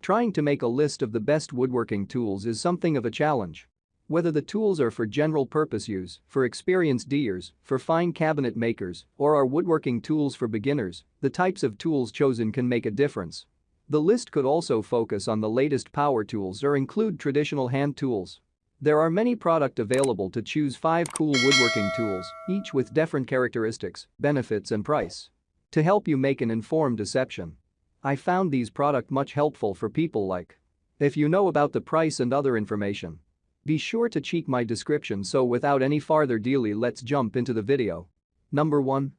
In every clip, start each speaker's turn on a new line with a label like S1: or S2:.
S1: Trying to make a list of the best woodworking tools is something of a challenge. Whether the tools are for general purpose use, for experienced ders, for fine cabinet makers, or are woodworking tools for beginners, the types of tools chosen can make a difference. The list could also focus on the latest power tools or include traditional hand tools. There are many products available to choose 5 cool woodworking tools, each with different characteristics, benefits and price. To help you make an informed decision, I found these products much helpful for people like. If you know about the price and other information, be sure to check my description. So without any farther delay, let's jump into the video. Number 1.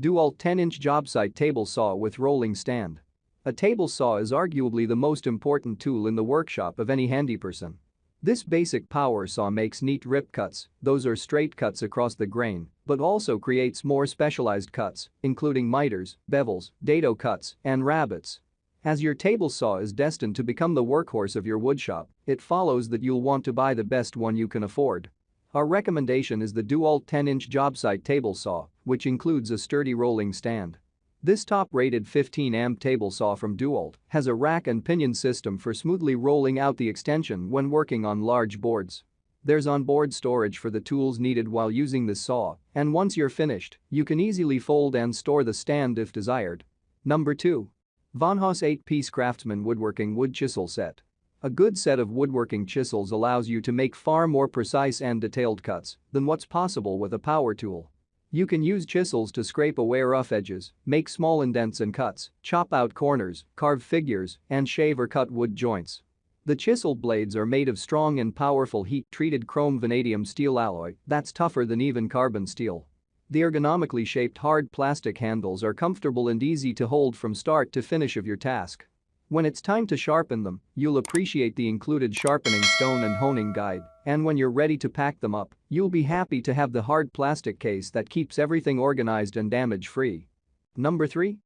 S1: DEWALT 10-inch Jobsite table saw with rolling stand. A table saw is arguably the most important tool in the workshop of any handy person. This basic power saw makes neat rip cuts, those are straight cuts across the grain, but also creates more specialized cuts, including miters, bevels, dado cuts, and rabbets. As your table saw is destined to become the workhorse of your woodshop, it follows that you'll want to buy the best one you can afford. Our recommendation is the DEWALT 10-inch Jobsite table saw, which includes a sturdy rolling stand. This top-rated 15-amp table saw from DEWALT has a rack and pinion system for smoothly rolling out the extension when working on large boards. There's onboard storage for the tools needed while using the saw, and once you're finished, you can easily fold and store the stand if desired. Number 2. VonHaus 8-piece Craftsman Woodworking Wood Chisel Set. A good set of woodworking chisels allows you to make far more precise and detailed cuts than what's possible with a power tool. You can use chisels to scrape away rough edges, make small indents and cuts, chop out corners, carve figures, and shave or cut wood joints. The chisel blades are made of strong and powerful heat-treated chrome vanadium steel alloy that's tougher than even carbon steel. The ergonomically shaped hard plastic handles are comfortable and easy to hold from start to finish of your task. When it's time to sharpen them, you'll appreciate the included sharpening stone and honing guide, and when you're ready to pack them up, you'll be happy to have the hard plastic case that keeps everything organized and damage-free. Number 3.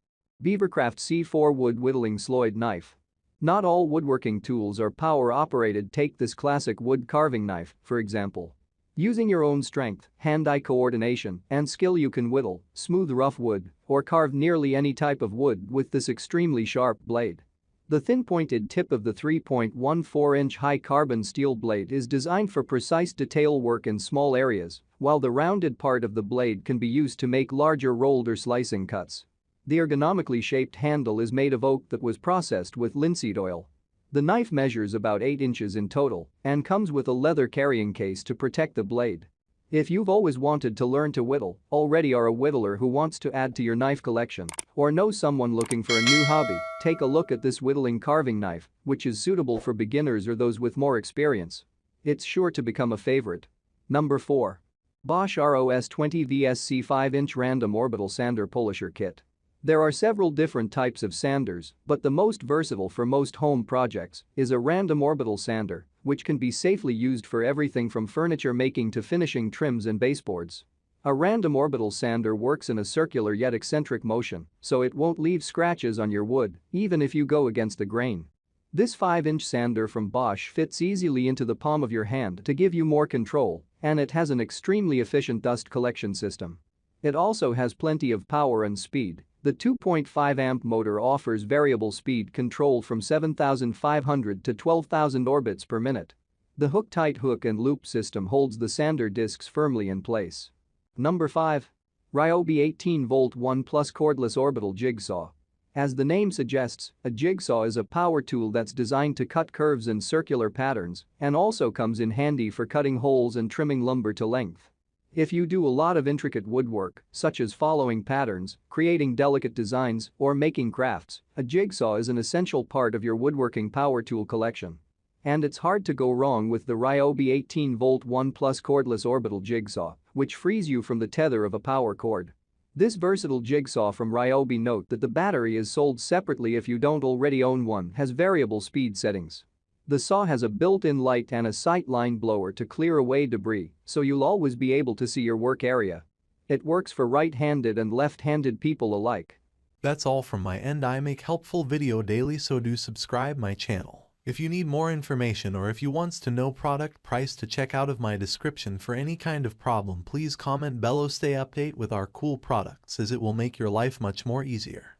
S1: Beavercraft C4 Wood Whittling Sloyd Knife. Not all woodworking tools are power-operated. Take this classic wood carving knife, for example. Using your own strength, hand-eye coordination, and skill, you can whittle, smooth rough wood, or carve nearly any type of wood with this extremely sharp blade. The thin pointed tip of the 3.14-inch high carbon steel blade is designed for precise detail work in small areas, while the rounded part of the blade can be used to make larger rolled or slicing cuts. The ergonomically shaped handle is made of oak that was processed with linseed oil. The knife measures about 8 inches in total and comes with a leather carrying case to protect the blade. If you've always wanted to learn to whittle, already are a whittler who wants to add to your knife collection, or know someone looking for a new hobby, take a look at this whittling carving knife, which is suitable for beginners or those with more experience. It's sure to become a favorite. Number 4. Bosch ROS 20 VSC 5-inch Random Orbital Sander Polisher Kit. There are several different types of sanders, but the most versatile for most home projects is a random orbital sander, which can be safely used for everything from furniture making to finishing trims and baseboards. A random orbital sander works in a circular yet eccentric motion, so it won't leave scratches on your wood, even if you go against the grain. This 5-inch sander from Bosch fits easily into the palm of your hand to give you more control, and it has an extremely efficient dust collection system. It also has plenty of power and speed. The 2.5-amp motor offers variable speed control from 7,500 to 12,000 orbits per minute. The hook-tight hook and loop system holds the sander discs firmly in place. Number 5. Ryobi 18V 1+ Cordless Orbital Jigsaw. As the name suggests, a jigsaw is a power tool that's designed to cut curves in circular patterns and also comes in handy for cutting holes and trimming lumber to length. If you do a lot of intricate woodwork, such as following patterns, creating delicate designs, or making crafts, a jigsaw is an essential part of your woodworking power tool collection. And it's hard to go wrong with the Ryobi 18V 1+ Cordless Orbital Jigsaw, which frees you from the tether of a power cord. This versatile jigsaw from Ryobi, note that the battery is sold separately if you don't already own one, has variable speed settings. The saw has a built-in light and a sight line blower to clear away debris, so you'll always be able to see your work area. It works for right-handed and left-handed people alike.
S2: That's all from my end. I make helpful video daily, so do subscribe my channel. If you need more information or if you wants to know product price to check out of my description for any kind of problem, please comment below. Stay update with our cool products as it will make your life much more easier.